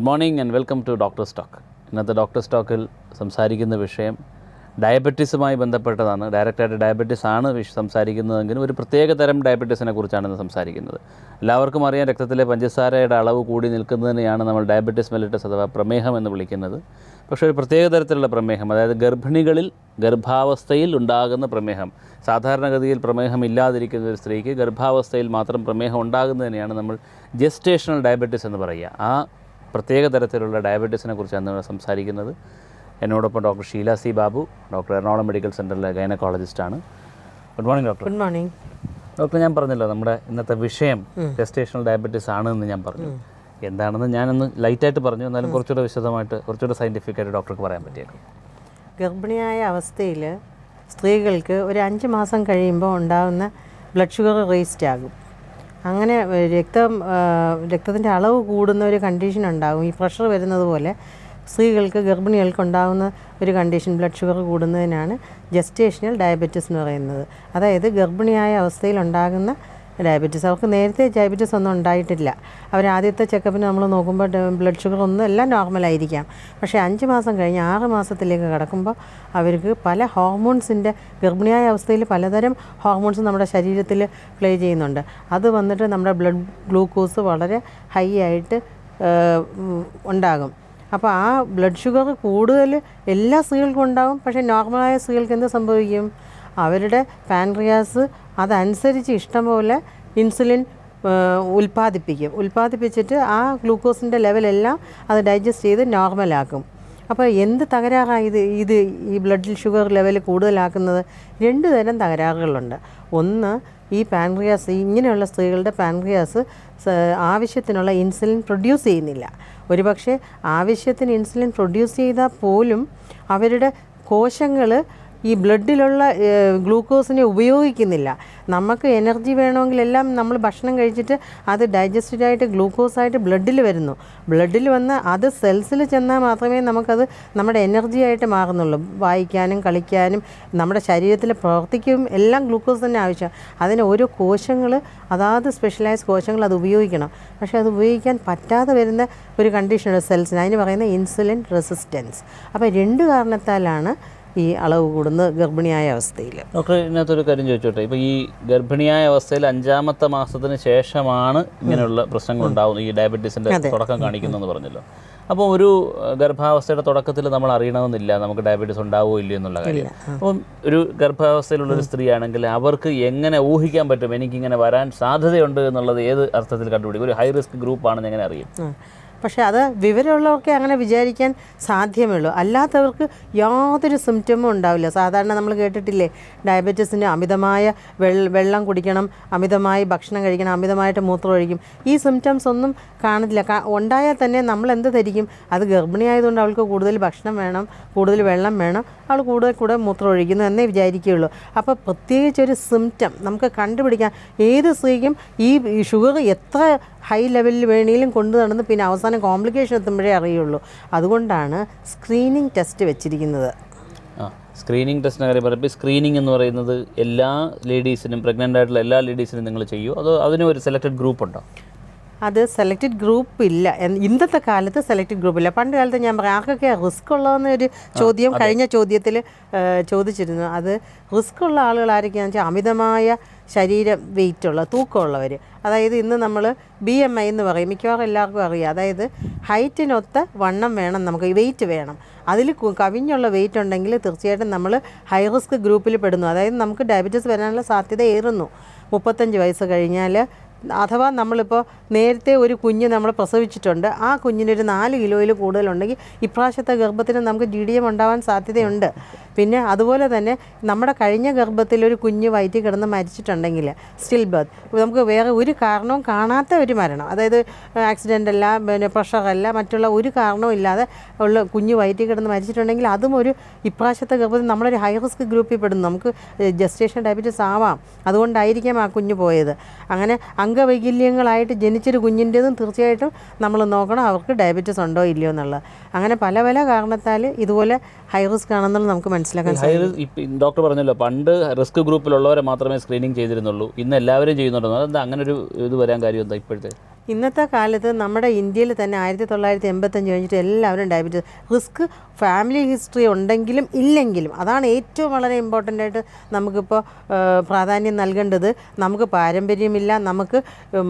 Good morning and welcome to doctor stock. ഇന്നത്തെ doctor സ്റ്റോക്കിൽ സംസാരിക്കുന്ന വിഷയം ഡയബറ്റീസുമായി ബന്ധപ്പെട്ടതാണ്. ഡയറക്റ്റായിട്ട് ഡയബറ്റീസ് ആണ് സംസാരിക്കുന്നതെങ്കിലും ഒരു പ്രത്യേക തരം ഡയബറ്റീസിനെ കുറിച്ചാണ് ഇന്ന് സംസാരിക്കുന്നത്. എല്ലാവർക്കും അറിയാം, രക്തത്തിലെ പഞ്ചസാരയുടെ അളവ് കൂടി നിൽക്കുന്നതിനെയാണ് നമ്മൾ ഡയബറ്റീസ് മെലിറ്റസ് അഥവാ പ്രമേഹം എന്ന് വിളിക്കുന്നത്. പക്ഷേ ഒരു പ്രത്യേക തരത്തിലുള്ള പ്രമേഹം, അതായത് ഗർഭിണികളിൽ ഗർഭാവസ്ഥയിൽ ഉണ്ടാകുന്ന പ്രമേഹം. സാധാരണഗതിയിൽ പ്രമേഹം ഇല്ലാതിരിക്കുന്ന ഒരു സ്ത്രീക്ക് ഗർഭാവസ്ഥയിൽ മാത്രം പ്രമേഹം ഉണ്ടാകുന്നതിനെയാണ് നമ്മൾ ജെസ്റ്റേഷണൽ ഡയബറ്റീസ് എന്ന് പറയുക. ആ പ്രത്യേക തരത്തിലുള്ള ഡയബറ്റീസിനെ കുറിച്ചാണ് നമ്മൾ സംസാരിക്കുന്നത്. എന്നോടൊപ്പം doctor Sheela C Babu, doctor Ernakulam medical സെൻ്ററിലെ ഗൈനക്കോളജിസ്റ്റാണ്. Good morning doctor. Good morning doctor. ഞാൻ പറഞ്ഞല്ലോ നമ്മുടെ ഇന്നത്തെ വിഷയം ജെസ്റ്റേഷണൽ ഡയബറ്റീസ് ആണെന്ന് ഞാൻ പറഞ്ഞു. എന്താണെന്ന് ഞാനൊന്ന് ലൈറ്റായിട്ട് പറഞ്ഞു, എന്നാലും കുറച്ചുകൂടെ വിശദമായിട്ട് കുറച്ചുകൂടെ സയൻറ്റിഫിക് ആയിട്ട് ഡോക്ടർക്ക് പറയാൻ പറ്റിയേക്കും. ഗർഭിണിയായ അവസ്ഥയിൽ സ്ത്രീകൾക്ക് ഒരു 5 മാസം കഴിയുമ്പോൾ ഉണ്ടാകുന്ന ബ്ലഡ് ഷുഗർ റേസ്റ്റ് ആകും. അങ്ങനെ രക്തത്തിൻ്റെ അളവ് കൂടുന്ന ഒരു കണ്ടീഷൻ ഉണ്ടാകും. ഈ പ്രഷർ വരുന്നത് പോലെ സ്ത്രീകൾക്ക് ഗർഭിണികൾക്ക് ഉണ്ടാകുന്ന ഒരു കണ്ടീഷൻ ബ്ലഡ് ഷുഗർ കൂടുന്നതിനാണ് ജെസ്റ്റേഷണൽ ഡയബറ്റീസ് എന്ന് പറയുന്നത്. അതായത് ഗർഭിണിയായ അവസ്ഥയിൽ ഉണ്ടാകുന്ന ഡയബറ്റീസ്. അവർക്ക് നേരത്തെ ഡയബറ്റീസ് ഒന്നും ഉണ്ടായിട്ടില്ല. ആദ്യത്തെ ചെക്കപ്പിന് നമ്മൾ നോക്കുമ്പോൾ ബ്ലഡ് ഷുഗർ ഒന്നും എല്ലാം നോർമലായിരിക്കാം. പക്ഷേ 5 മാസം കഴിഞ്ഞ് 6 മാസത്തിലേക്ക് കടക്കുമ്പോൾ അവർക്ക് പല ഹോർമോൺസിൻ്റെ, ഗർഭിണിയായ അവസ്ഥയിൽ പലതരം ഹോർമോൺസ് നമ്മുടെ ശരീരത്തിൽ പ്ലേ ചെയ്യുന്നുണ്ട്. അത് വന്നിട്ട് നമ്മുടെ ബ്ലഡ് ഗ്ലൂക്കോസ് വളരെ ഹൈ ആയിട്ട് ഉണ്ടാകും. അപ്പോൾ ആ ബ്ലഡ് ഷുഗർ കൂടുതൽ എല്ലാ സ്ത്രീകൾക്കും ഉണ്ടാകും. പക്ഷേ നോർമലായ സ്ത്രീകൾക്ക് എന്ത് സംഭവിക്കും? അവരുടെ പാൻക്രിയാസ് അതനുസരിച്ച് ഇഷ്ടംപോലെ ഇൻസുലിൻ ഉൽപ്പാദിപ്പിച്ചിട്ട് ആ ഗ്ലൂക്കോസിൻ്റെ ലെവലെല്ലാം അത് ഡൈജസ്റ്റ് ചെയ്ത് നോർമലാക്കും. അപ്പോൾ എന്ത് തകരാറാണ് ഈ ബ്ലഡ് ഷുഗർ ലെവൽ കൂടുതലാക്കുന്നത്? 2 തരം തകരാറുകളുണ്ട്. ഒന്ന്, ഈ പാൻക്രിയാസ്, ഇങ്ങനെയുള്ള സ്ത്രീകളുടെ പാൻക്രിയാസ് ആവശ്യത്തിനുള്ള ഇൻസുലിൻ പ്രൊഡ്യൂസ് ചെയ്യുന്നില്ല. ഒരുപക്ഷെ ആവശ്യത്തിന് ഇൻസുലിൻ പ്രൊഡ്യൂസ് ചെയ്താൽ പോലും അവരുടെ കോശങ്ങൾ ഈ ബ്ലഡിലുള്ള ഗ്ലൂക്കോസിനെ ഉപയോഗിക്കുന്നില്ല. നമുക്ക് എനർജി വേണമെങ്കിലെല്ലാം നമ്മൾ ഭക്ഷണം കഴിച്ചിട്ട് അത് ഡൈജസ്റ്റഡായിട്ട് ഗ്ലൂക്കോസായിട്ട് ബ്ലഡിൽ വരുന്നു. ബ്ലഡിൽ വന്ന് അത് സെൽസിൽ ചെന്നാൽ മാത്രമേ നമുക്കത് നമ്മുടെ എനർജി ആയിട്ട് മാറുന്നുള്ളൂ. വായിക്കാനും കളിക്കാനും നമ്മുടെ ശരീരത്തിൽ പ്രവർത്തിക്കും എല്ലാം ഗ്ലൂക്കോസ് തന്നെ ആവശ്യം. അതിന് ഓരോ കോശങ്ങൾ, അതാത് സ്പെഷ്യലൈസ്ഡ് കോശങ്ങൾ അത് ഉപയോഗിക്കണം. പക്ഷേ അത് ഉപയോഗിക്കാൻ പറ്റാതെ വരുന്ന ഒരു കണ്ടീഷനുണ്ട് സെൽസിന്. അതിന് പറയുന്നത് ഇൻസുലിൻ റെസിസ്റ്റൻസ്. അപ്പോൾ 2 കാരണത്താലാണ് ഈ അളവ് കൂടുന്നത് ഗർഭിണിയായ അവസ്ഥയിൽ. ഡോക്ടർ, ഇതിനകത്തൊരു കാര്യം ചോദിച്ചോട്ടെ. ഇപ്പോൾ ഈ ഗർഭിണിയായ അവസ്ഥയിൽ 5-ാമത്തെ മാസത്തിന് ശേഷമാണ് ഇങ്ങനെയുള്ള പ്രശ്നങ്ങൾ ഉണ്ടാകുന്നത്, ഈ ഡയബറ്റീസിൻ്റെ തുടക്കം കാണിക്കുന്നതെന്ന് പറഞ്ഞല്ലോ. അപ്പോൾ ഒരു ഗർഭാവസ്ഥയുടെ തുടക്കത്തിൽ നമ്മൾ അറിയണമെന്നില്ല നമുക്ക് ഡയബറ്റീസ് ഉണ്ടാവുമോ ഇല്ലയോ എന്നുള്ള കാര്യം. അപ്പം ഒരു ഗർഭാവസ്ഥയിലുള്ളൊരു സ്ത്രീ ആണെങ്കിൽ അവർക്ക് എങ്ങനെ ഊഹിക്കാൻ പറ്റും എനിക്കിങ്ങനെ വരാൻ സാധ്യതയുണ്ട് എന്നുള്ളത്? ഏത് അർത്ഥത്തിൽ കണ്ടുപിടിക്കും? ഒരു ഹൈ റിസ്ക് ഗ്രൂപ്പാണെന്ന് എങ്ങനെ അറിയും? പക്ഷേ അത് വിവരമുള്ളവർക്ക് അങ്ങനെ വിചാരിക്കാൻ സാധ്യമേ ഉള്ളൂ. അല്ലാത്തവർക്ക് യാതൊരു സിംറ്റമും ഉണ്ടാവില്ല. സാധാരണ നമ്മൾ കേട്ടിട്ടില്ലേ, ഡയബറ്റീസിന് അമിതമായ വെള്ളം കുടിക്കണം, അമിതമായി ഭക്ഷണം കഴിക്കണം, അമിതമായിട്ട് മൂത്രം ഒഴിക്കും. ഈ സിംറ്റംസ് ഒന്നും കാണില്ല. ഉണ്ടായാൽ തന്നെ നമ്മൾ എന്ത് ധരിക്കും? അത് ഗർഭിണിയായതുകൊണ്ട് അവൾക്ക് കൂടുതൽ ഭക്ഷണം വേണം, കൂടുതൽ വെള്ളം വേണം, അവൾ കൂടുതൽ മൂത്രം ഒഴിക്കുന്നു എന്നേ വിചാരിക്കുകയുള്ളൂ. അപ്പോൾ പ്രത്യേകിച്ചൊരു സിംറ്റം നമുക്ക് കണ്ടുപിടിക്കാൻ ഏത് സ്ത്രീക്കും ഈ ഷുഗർ എത്ര ഹൈ ലെവലിൽ വേണമെങ്കിലും കൊണ്ടു നടന്ന് പിന്നെ അവസാനം കോംപ്ലിക്കേഷൻ എത്തുമ്പോഴേ അറിയുള്ളൂ. അതുകൊണ്ടാണ് സ്ക്രീനിങ് ടെസ്റ്റ് വെച്ചിരിക്കുന്നത്. സ്ക്രീനിങ് ടെസ്റ്റിൻ്റെ കാര്യം പറയുമ്പോൾ സ്ക്രീനിങ് എന്ന് പറയുന്നത് എല്ലാ ലേഡീസിനും, പ്രഗ്നൻ്റ് ആയിട്ടുള്ള എല്ലാ ലേഡീസിനും നിങ്ങൾ ചെയ്യുമോ, അതോ അതിന് ഒരു സെലക്റ്റഡ് ഗ്രൂപ്പ് ഉണ്ടോ? അത് സെലക്റ്റഡ് ഗ്രൂപ്പ് ഇല്ല. ഇന്നത്തെ കാലത്ത് സെലക്റ്റഡ് ഗ്രൂപ്പില്ല. പണ്ട് കാലത്ത് ഞാൻ പറയാം ആർക്കൊക്കെയാണ് റിസ്ക് ഉള്ളതെന്നൊരു ചോദ്യം കഴിഞ്ഞ ചോദ്യത്തിൽ ചോദിച്ചിരുന്നു. അത് റിസ്ക് ഉള്ള ആളുകൾ ആരൊക്കെയാണെന്ന് വെച്ചാൽ അമിതമായ ശരീര വെയിറ്റുള്ള, തൂക്കമുള്ളവർ. അതായത് ഇന്ന് നമ്മൾ BMI എന്ന് പറയും, മിക്കവാറും എല്ലാവർക്കും അറിയാം. അതായത് ഹൈറ്റിനൊത്ത വണ്ണം വേണം, നമുക്ക് വെയിറ്റ് വേണം. അതിൽ കവിഞ്ഞുള്ള വെയിറ്റ് ഉണ്ടെങ്കിൽ തീർച്ചയായിട്ടും നമ്മൾ ഹൈ റിസ്ക് ഗ്രൂപ്പിൽ പെടുന്നു. അതായത് നമുക്ക് ഡയബറ്റീസ് വരാനുള്ള സാധ്യത ഏറുന്നു 35 വയസ്സ് കഴിഞ്ഞാൽ. അഥവാ നമ്മളിപ്പോൾ നേരത്തെ ഒരു കുഞ്ഞ് നമ്മൾ പ്രസവിച്ചിട്ടുണ്ട്, ആ കുഞ്ഞിനൊരു 4 കിലോയിൽ കൂടുതലുണ്ടെങ്കിൽ ഇപ്രാവശ്യത്തെ ഗർഭത്തിന് നമുക്ക് GDM ഉണ്ടാവാൻ സാധ്യതയുണ്ട്. പിന്നെ അതുപോലെ തന്നെ നമ്മുടെ കഴിഞ്ഞ ഗർഭത്തിൽ ഒരു കുഞ്ഞ് വയറ്റിൽ കിടന്ന് മരിച്ചിട്ടുണ്ടെങ്കിൽ, സ്റ്റിൽ ബർത്ത്, നമുക്ക് വേറെ ഒരു കാരണവും കാണാത്ത ഒരു മരണം, അതായത് ആക്സിഡൻ്റ് അല്ല, പിന്നെ പ്രഷറല്ല, മറ്റുള്ള ഒരു കാരണവും ഇല്ലാതെ ഉള്ള കുഞ്ഞ് വയറ്റിൽ കിടന്ന് മരിച്ചിട്ടുണ്ടെങ്കിൽ അതും ഒരു ഇപ്രാവശ്യത്തെ ഗർഭത്തിൽ നമ്മളൊരു ഹൈ റിസ്ക് ഗ്രൂപ്പിൽ പെടുന്നു. നമുക്ക് ജസ്റ്റേഷൻ ഡയബറ്റീസ് ആവാം, അതുകൊണ്ടായിരിക്കാം ആ കുഞ്ഞ് പോയത്. അങ്ങനെ അംഗവൈകല്യങ്ങളായിട്ട് ജനിച്ചൊരു കുഞ്ഞിൻ്റെതും തീർച്ചയായിട്ടും നമ്മൾ നോക്കണം അവർക്ക് ഡയബറ്റീസ് ഉണ്ടോ ഇല്ലയോ എന്നുള്ളത്. അങ്ങനെ പല പല കാരണത്താൽ ഇതുപോലെ ഹൈ റിസ്ക് ആണെന്നുള്ളത് നമുക്ക് മനസ്സിലാക്കാൻ സാധിക്കും. ഡോക്ടർ പറഞ്ഞല്ലോ, പണ്ട് റിസ്ക് ഗ്രൂപ്പിലുള്ളവരെ മാത്രമേ സ്ക്രീനിങ് ചെയ്തിരുന്നുള്ളൂ, ഇന്ന് എല്ലാവരും ചെയ്യുന്നുണ്ടോ? അതെന്താ അങ്ങനെ ഒരു ഇത് വരാൻ കാര്യം എന്താ ഇപ്പോഴത്തെ? ഇന്നത്തെ കാലത്ത് നമ്മുടെ ഇന്ത്യയിൽ തന്നെ 1985 കഴിഞ്ഞിട്ട് എല്ലാവരും ഡയബറ്റീസ് റിസ്ക് ഫാമിലി ഹിസ്റ്ററി ഉണ്ടെങ്കിലും ഇല്ലെങ്കിലും അതാണ് ഏറ്റവും വളരെ ഇമ്പോർട്ടൻ്റ് ആയിട്ട് നമുക്കിപ്പോൾ പ്രാധാന്യം നൽകേണ്ടത്. നമുക്ക് പാരമ്പര്യമില്ല, നമുക്ക്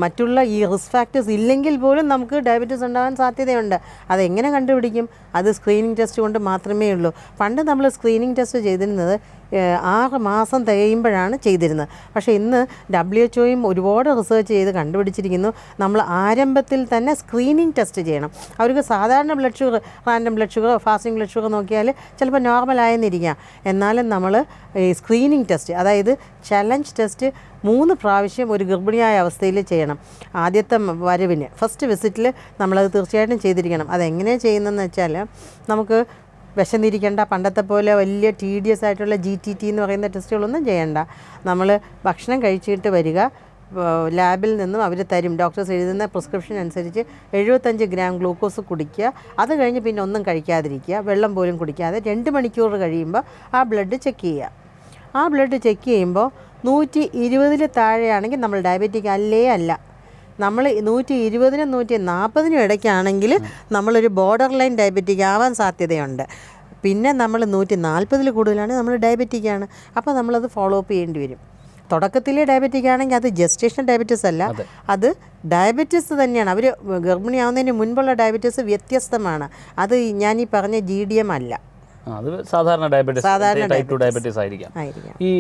മറ്റുള്ള ഈ റിസ്ക് ഫാക്ടേഴ്സ് ഇല്ലെങ്കിൽ പോലും നമുക്ക് ഡയബറ്റീസ് ഉണ്ടാകാൻ സാധ്യതയുണ്ട്. അതെങ്ങനെ കണ്ടുപിടിക്കും? അത് സ്ക്രീനിങ് ടെസ്റ്റ് കൊണ്ട് മാത്രമേ ഉള്ളൂ. പണ്ട് നമ്മൾ സ്ക്രീനിങ് ടെസ്റ്റ് ചെയ്തിരുന്നത് 6 മാസം തികയുമ്പോഴാണ് ചെയ്തിരുന്നത്. പക്ഷേ ഇന്ന് WHO ഒരുപാട് റിസർച്ച് ചെയ്ത് കണ്ടുപിടിച്ചിരിക്കുന്നു നമ്മൾ ആരംഭത്തിൽ തന്നെ സ്ക്രീനിങ് ടെസ്റ്റ് ചെയ്യണം. അവർക്ക് സാധാരണ blood sugar, random blood sugar, fasting blood sugar നോക്കിയാൽ ചിലപ്പോൾ നോർമലായെന്നിരിക്കാം. എന്നാലും നമ്മൾ ഈ സ്ക്രീനിങ് ടെസ്റ്റ്, അതായത് ചലഞ്ച് ടെസ്റ്റ് 3 പ്രാവശ്യം ഒരു ഗർഭിണിയായ അവസ്ഥയിൽ ചെയ്യണം. ആദ്യത്തെ വരവിന് ഫസ്റ്റ് വിസിറ്റിൽ നമ്മളത് തീർച്ചയായിട്ടും ചെയ്തിരിക്കണം. അതെങ്ങനെയാണ് ചെയ്യുന്നതെന്ന് വെച്ചാൽ, നമുക്ക് വിശന്നിരിക്കേണ്ട, പണ്ടത്തെ പോലെ വലിയ TDS ആയിട്ടുള്ള GTT എന്ന് പറയുന്ന ടെസ്റ്റുകളൊന്നും ചെയ്യണ്ട. നമ്മൾ ഭക്ഷണം കഴിച്ചിട്ട് വരിക, ലാബിൽ നിന്നും അവർ തരും, ഡോക്ടേഴ്സ് എഴുതുന്ന പ്രിസ്ക്രിപ്ഷൻ അനുസരിച്ച് 75 ഗ്രാം ഗ്ലൂക്കോസ് കുടിക്കുക. അത് കഴിഞ്ഞ് പിന്നെ ഒന്നും കഴിക്കാതിരിക്കുക, വെള്ളം പോലും കുടിക്കാതെ 2 മണിക്കൂർ കഴിയുമ്പോൾ ആ ബ്ലഡ് ചെക്ക് ചെയ്യുക. ആ ബ്ലഡ് ചെക്ക് ചെയ്യുമ്പോൾ 120 താഴെയാണെങ്കിൽ നമ്മൾ ഡയബറ്റിക് അല്ല. നമ്മൾ 120-നും 140-നും ഇടയ്ക്കാണെങ്കിൽ നമ്മളൊരു ബോർഡർ ലൈൻ ഡയബറ്റിക് ആവാൻ സാധ്യതയുണ്ട്. പിന്നെ നമ്മൾ 140-ൽ കൂടുതലാണെങ്കിൽ നമ്മൾ ഡയബറ്റിക്കാണ്. അപ്പോൾ നമ്മളത് ഫോളോ അപ്പ് ചെയ്യേണ്ടി വരും. തുടക്കത്തിലെ ഡയബറ്റിക് ആണെങ്കിൽ അത് ജസ്റ്റേഷൻ ഡയബറ്റീസ് അല്ല, അത് ഡയബറ്റീസ് തന്നെയാണ്. അവർ ഗർഭിണിയാവുന്നതിന് മുൻപുള്ള ഡയബറ്റീസ് വ്യത്യസ്തമാണ്. അത് ഞാൻ ഈ പറഞ്ഞ GDM അല്ല, അത് സാധാരണ ഡയബറ്റീസ്, ടൈപ്പ് 2 ഡയബറ്റീസ് ആയിരിക്കാം. ഈ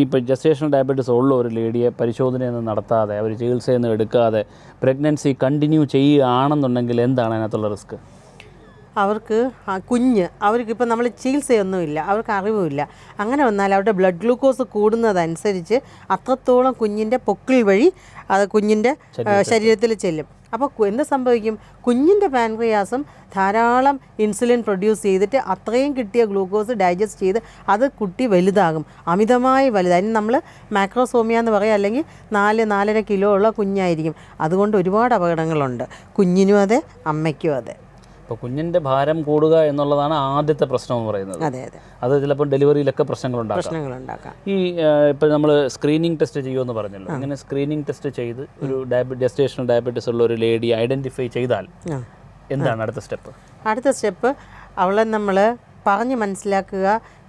ഇപ്പോൾ ജസ്റ്റേഷണൽ ഡയബറ്റീസ് ഉള്ള ഒരു ലേഡിയെ പരിശോധനയൊന്നും നടത്താതെ, അവർ ചികിത്സയൊന്നും എടുക്കാതെ പ്രഗ്നൻസി കണ്ടിന്യൂ ചെയ്യുകയാണെന്നുണ്ടെങ്കിൽ എന്താണ് അതിനകത്തുള്ള റിസ്ക്? അവർക്ക് അവർക്കിപ്പോൾ നമ്മൾ ചികിത്സയൊന്നുമില്ല, അവർക്ക് അറിവുമില്ല. അങ്ങനെ വന്നാൽ അവരുടെ ബ്ലഡ് ഗ്ലൂക്കോസ് കൂടുന്നതനുസരിച്ച് അത്രത്തോളം കുഞ്ഞിൻ്റെ പൊക്കിൾ വഴി അത് കുഞ്ഞിൻ്റെ ശരീരത്തിൽ ചെല്ലും. അപ്പോൾ എന്ത് സംഭവിക്കും? കുഞ്ഞിൻ്റെ പാൻക്രിയാസും ധാരാളം ഇൻസുലിൻ പ്രൊഡ്യൂസ് ചെയ്തിട്ട് അത്രയും കിട്ടിയ ഗ്ലൂക്കോസ് ഡൈജസ്റ്റ് ചെയ്ത് അത് കുട്ടി വലുതാകും, അമിതമായി വലുതായി. അതിന് നമ്മൾ മാക്രോസോമിയ എന്ന് പറയുക, അല്ലെങ്കിൽ 4-4.5 കിലോ ഉള്ള കുഞ്ഞായിരിക്കും. അതുകൊണ്ട് ഒരുപാട് അപകടങ്ങളുണ്ട്, കുഞ്ഞിനും അതെ, അമ്മയ്ക്കും അതെ. അപ്പോൾ കുഞ്ഞിൻ്റെ ഭാരം കൂടുക എന്നുള്ളതാണ് ആദ്യത്തെ പ്രശ്നം എന്ന് പറയുന്നത്. അതെ അതെ, അത് ചിലപ്പോൾ ഡെലിവറിയിലൊക്കെ പ്രശ്നങ്ങളുണ്ടാക്കാം. ഈ ഇപ്പോൾ നമ്മൾ സ്ക്രീനിങ് ടെസ്റ്റ് ചെയ്യുമെന്ന് പറഞ്ഞല്ലോ, ഇങ്ങനെ സ്ക്രീനിങ് ടെസ്റ്റ് ചെയ്ത് ഒരു ജസ്റ്റേഷണൽ ഡയബറ്റീസ് ഉള്ള ഒരു ലേഡി ഐഡൻറ്റിഫൈ ചെയ്താൽ എന്താണ് അടുത്ത സ്റ്റെപ്പ്? അടുത്ത സ്റ്റെപ്പ് അവളെ നമ്മൾ പറഞ്ഞ് മനസ്സിലാക്കുക,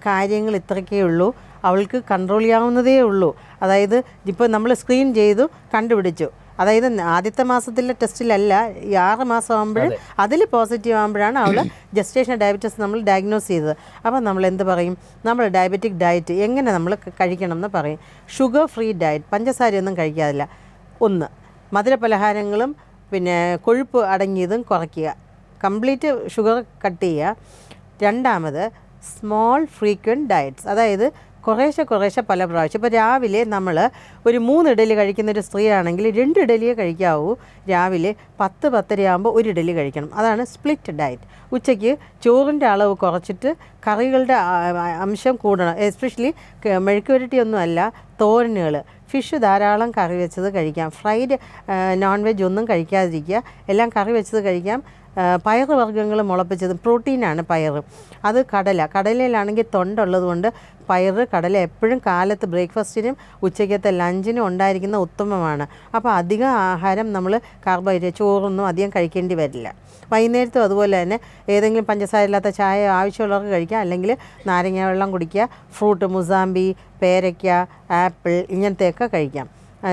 കാര്യങ്ങൾ ഇത്രയ്ക്കേ ഉള്ളൂ, അവൾക്ക് കൺട്രോൾ ചെയ്യാവുന്നതേ ഉള്ളൂ. അതായത് ഇപ്പോൾ നമ്മൾ സ്ക്രീൻ ചെയ്തു കണ്ടുപിടിച്ചു, അതായത് ആദ്യത്തെ മാസത്തിലെ ടെസ്റ്റിലല്ല, ഈ 6 മാസം ആകുമ്പോൾ അതിൽ പോസിറ്റീവ് ആകുമ്പോഴാണ് അവൾ ജസ്റ്റേഷൻ ഡയബറ്റീസ് നമ്മൾ ഡയഗ്നോസ് ചെയ്തത്. അപ്പോൾ നമ്മൾ എന്ത് പറയും? നമ്മൾ ഡയബറ്റിക് ഡയറ്റ് എങ്ങനെ നമ്മൾ കഴിക്കണം എന്ന് പറയും. ഷുഗർ ഫ്രീ ഡയറ്റ്, പഞ്ചസാരയൊന്നും കഴിക്കാതില്ല. 1, മധുരപലഹാരങ്ങളും പിന്നെ കൊഴുപ്പ് അടങ്ങിയതും കുറയ്ക്കുക, കംപ്ലീറ്റ് ഷുഗർ കട്ട് ചെയ്യുക. 2, സ്മോൾ ഫ്രീക്വൻറ്റ് ഡയറ്റ്സ്, അതായത് കുറേശ്ശെ പല പ്രാവശ്യം. ഇപ്പോൾ രാവിലെ നമ്മൾ ഒരു 3 ഇഡലി കഴിക്കുന്നൊരു സ്ത്രീ ആണെങ്കിൽ 2 ഇഡലിയെ കഴിക്കാവൂ. രാവിലെ 10-10:30 ആകുമ്പോൾ 1 ഇഡലി കഴിക്കണം, അതാണ് സ്പ്ലിറ്റ് ഡയറ്റ്. ഉച്ചയ്ക്ക് ചോറിൻ്റെ അളവ് കുറച്ചിട്ട് കറികളുടെ അംശം കൂടണം. എസ്പെഷ്യലി മെഴുക്കുവരട്ടിയൊന്നും അല്ല, തോരനുകൾ, ഫിഷ് ധാരാളം കറി വെച്ചത് കഴിക്കാം. ഫ്രൈഡ് നോൺ വെജ് ഒന്നും കഴിക്കാതിരിക്കുക, എല്ലാം കറി വെച്ചത് കഴിക്കാം. പയർ വർഗ്ഗങ്ങൾ മുളപ്പിച്ചത് പ്രോട്ടീനാണ് പയർ. അത് കടലയിലാണെങ്കിൽ തൊണ്ടുള്ളത് കൊണ്ട് കടല എപ്പോഴും കാലത്ത് ബ്രേക്ക്ഫാസ്റ്റിനും ഉച്ചയ്ക്കത്തെ ലഞ്ചിനും ഉണ്ടായിരിക്കുന്ന ഉത്തമമാണ്. അപ്പോൾ അധികം ആഹാരം നമ്മൾ കാർബോഹൈഡ്രേറ്റ്, ചോറൊന്നും അധികം കഴിക്കേണ്ടി വരില്ല. വൈകുന്നേരത്തും അതുപോലെ തന്നെ ഏതെങ്കിലും പഞ്ചസാര ഇല്ലാത്ത ചായ ആവശ്യമുള്ളവർക്ക് കഴിക്കാം, അല്ലെങ്കിൽ നാരങ്ങ വെള്ളം കുടിക്കുക. ഫ്രൂട്ട്, മുസാമ്പി, പേരയ്ക്ക, ആപ്പിൾ ഇങ്ങനത്തെയൊക്കെ കഴിക്കാം.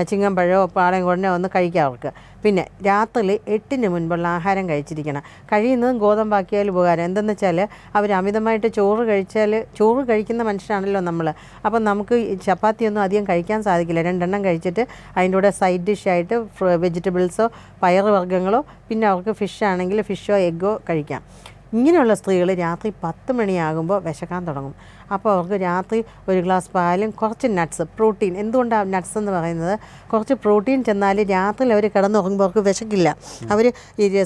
ചിങ്ങമ്പഴമോ പാളയംകോടനോ ഒന്ന് കഴിക്കാം അവർക്ക്. പിന്നെ രാത്രി 8-ന് മുൻപുള്ള ആഹാരം കഴിച്ചിരിക്കണം. കഴിയുന്നതും ഗോതമ്പാക്കിയാൽ ഉപകാരം. എന്തെന്ന് വെച്ചാൽ അവർ അമിതമായിട്ട് ചോറ് കഴിക്കുന്ന മനുഷ്യരാണല്ലോ നമ്മൾ. അപ്പം നമുക്ക് ചപ്പാത്തിയൊന്നും അധികം കഴിക്കാൻ സാധിക്കില്ല. 2 എണ്ണം കഴിച്ചിട്ട് അതിൻ്റെ കൂടെ സൈഡ് ഡിഷായിട്ട് വെജിറ്റബിൾസോ പയറുവർഗ്ഗങ്ങളോ, പിന്നെ അവർക്ക് ഫിഷ് ആണെങ്കിൽ ഫിഷോ എഗ്ഗോ കഴിക്കാം. ഇങ്ങനെയുള്ള സ്ത്രീകൾ രാത്രി 10 മണിയാകുമ്പോൾ വിശക്കാൻ തുടങ്ങും. അപ്പോൾ അവർക്ക് രാത്രി 1 ഗ്ലാസ് പാലും കുറച്ച് നട്ട്സ്, പ്രോട്ടീൻ. എന്തുകൊണ്ടാണ് നട്ട്സ് എന്ന് പറയുന്നത്? കുറച്ച് പ്രോട്ടീൻ ചെന്നാൽ രാത്രി അവർ കിടന്നുറങ്ങുമ്പോൾ അവർക്ക് വിശക്കില്ല. അവർ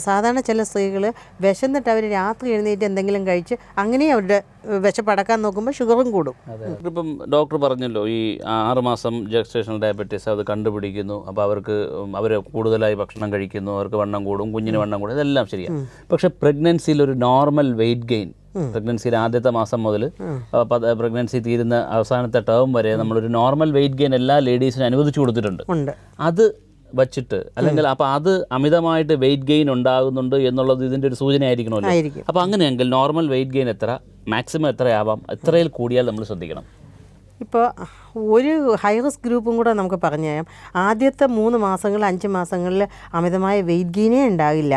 സാധാരണ ചില സ്ത്രീകൾ വിശന്നിട്ട് അവർ രാത്രി എഴുന്നേറ്റ് എന്തെങ്കിലും കഴിച്ച് അങ്ങനെ അവരുടെ വിശപ്പടക്കാൻ നോക്കുമ്പോൾ ഷുഗറും കൂടും. ഇപ്പം ഡോക്ടർ പറഞ്ഞല്ലോ, ഈ 6 മാസം ജസ്റ്റേഷണൽ ഡയബറ്റീസ് അത് കണ്ടുപിടിക്കുന്നു. അപ്പോൾ അവർ കൂടുതലായി ഭക്ഷണം കഴിക്കുന്നു, അവർക്ക് വണ്ണം കൂടും, കുഞ്ഞിന് വണ്ണം കൂടും, ഇതെല്ലാം ശരിയാണ്. പക്ഷേ പ്രഗ്നൻസിയിൽ ഒരു നോർമൽ വെയിറ്റ് ഗെയിൻ, പ്രഗ്നൻസിയുടെ ആദ്യത്തെ മാസം മുതൽ പ്രഗ്നൻസി തീരുന്ന അവസാനത്തെ ടേം വരെ നമ്മളൊരു നോർമൽ വെയിറ്റ് ഗെയിൻ എല്ലാ ലേഡീസിനും അനുവദിച്ചു കൊടുത്തിട്ടുണ്ട്. അത് വച്ചിട്ട് അല്ലെങ്കിൽ അപ്പോൾ അത് അമിതമായിട്ട് വെയിറ്റ് ഗെയിൻ ഉണ്ടാകുന്നുണ്ട് എന്നുള്ളത് ഇതിൻ്റെ ഒരു സൂചന ആയിരിക്കണമല്ലോ. അപ്പോൾ അങ്ങനെയെങ്കിൽ നോർമൽ വെയിറ്റ് ഗെയിൻ എത്ര, മാക്സിമം എത്രയാവാം, എത്രയിൽ കൂടിയാൽ നമ്മൾ ശ്രദ്ധിക്കണം? ഇപ്പോൾ ഒരു ഹൈ റിസ്ക് ഗ്രൂപ്പും കൂടെ നമുക്ക് പറഞ്ഞു തരാം. ആദ്യത്തെ 3 മാസങ്ങൾ 5 മാസങ്ങളിൽ അമിതമായ വെയിറ്റ് ഗെയിനേ ഉണ്ടാകില്ല.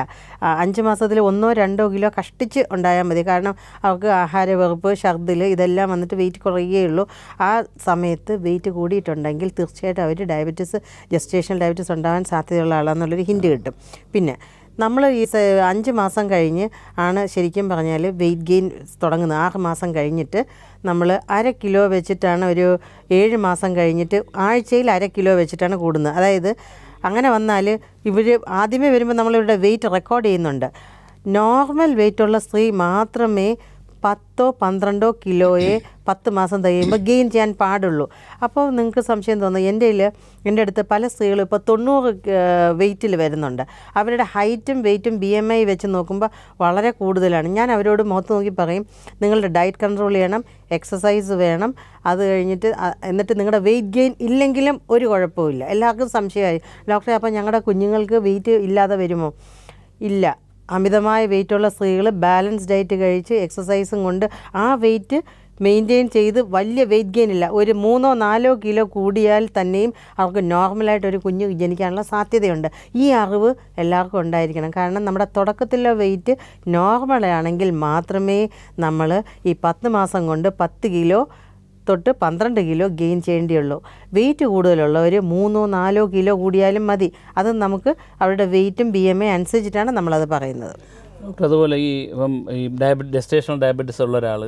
5 മാസത്തിൽ 1-2 കിലോ കഷ്ടിച്ച് ഉണ്ടായാൽ മതി. കാരണം അവർക്ക് ആഹാരവെറുപ്പ്, ഛർദിൽ ഇതെല്ലാം വന്നിട്ട് വെയിറ്റ് കുറയുകയുള്ളൂ. ആ സമയത്ത് വെയിറ്റ് കൂടിയിട്ടുണ്ടെങ്കിൽ തീർച്ചയായിട്ടും അവർ ഡയബറ്റീസ്, ജസ്റ്റേഷണൽ ഡയബറ്റീസ് ഉണ്ടാകാൻ സാധ്യതയുള്ള ആളാണെന്നുള്ളൊരു ഹിൻറ്റ് കിട്ടും. പിന്നെ നമ്മൾ ഈ 5 മാസം കഴിഞ്ഞ് ആണ് ശരിക്കും പറഞ്ഞാൽ വെയിറ്റ് ഗെയിൻ തുടങ്ങുന്നത്. 6 മാസം കഴിഞ്ഞിട്ട് നമ്മൾ 1/2 കിലോ വെച്ചിട്ടാണ് ഒരു 7 മാസം കഴിഞ്ഞിട്ട് ആഴ്ചയിൽ 1/2 കിലോ വെച്ചിട്ടാണ് കൂടുന്നത്. അതായത് അങ്ങനെ വന്നാൽ ഇവർ ആദ്യമേ വരുമ്പോൾ നമ്മളിവരുടെ വെയിറ്റ് റെക്കോർഡ് ചെയ്യുന്നുണ്ട്. നോർമൽ വെയിറ്റുള്ള സ്ത്രീ മാത്രമേ 10-12 കിലോയെ 10 മാസം കഴിയുമ്പോൾ ഗെയിൻ ചെയ്യാൻ പാടുള്ളൂ. അപ്പോൾ നിങ്ങൾക്ക് സംശയം തോന്നുന്നു. എൻ്റെ അടുത്ത് പല സ്ത്രീകളും ഇപ്പോൾ 90 വെയിറ്റിൽ വരുന്നുണ്ട്. അവരുടെ ഹൈറ്റും വെയിറ്റും BMI വെച്ച് നോക്കുമ്പോൾ വളരെ കൂടുതലാണ്. ഞാൻ അവരോട് മുഖത്ത് നോക്കി പറയും, നിങ്ങളുടെ ഡയറ്റ് കൺട്രോൾ ചെയ്യണം, എക്സസൈസ് വേണം, അത് കഴിഞ്ഞിട്ട് എന്നിട്ട് നിങ്ങളുടെ വെയിറ്റ് ഗെയിൻ ഇല്ലെങ്കിലും ഒരു കുഴപ്പമില്ല. എല്ലാവർക്കും സംശയമായി, ഡോക്ടറെ അപ്പോൾ ഞങ്ങളുടെ കുഞ്ഞുങ്ങൾക്ക് വെയിറ്റ് ഇല്ലാതെ വരുമോ? ഇല്ല. അമിതമായ വെയിറ്റുള്ള സ്ത്രീകൾ ബാലൻസ് ഡയറ്റ് കഴിച്ച് എക്സസൈസും കൊണ്ട് ആ വെയിറ്റ് മെയിൻറ്റെയിൻ ചെയ്ത് വലിയ വെയിറ്റ് ഗെയിൻ ഇല്ല, ഒരു 3-4 കിലോ കൂടിയാൽ തന്നെയും അവർക്ക് നോർമലായിട്ടൊരു കുഞ്ഞ് ജനിക്കാനുള്ള സാധ്യതയുണ്ട്. ഈ അറിവ് എല്ലാവർക്കും ഉണ്ടായിരിക്കണം. കാരണം നമ്മുടെ തുടക്കത്തിലെ വെയിറ്റ് നോർമലാണെങ്കിൽ മാത്രമേ നമ്മൾ ഈ 10 മാസം കൊണ്ട് 10 കിലോ തൊട്ട് 12 കിലോ ഗെയിൻ ചെയ്യേണ്ടിയുള്ളൂ. വെയിറ്റ് കൂടുതലുള്ളവർ 3-4 കിലോ കൂടിയാലും മതി. അത് നമുക്ക് അവരുടെ വെയിറ്റും BMI അനുസരിച്ചിട്ടാണ് നമ്മളത് പറയുന്നത്. അതുപോലെ ഈ ജസ്റ്റേഷണൽ ഡയബറ്റീസ് ഉള്ള ഒരാൾ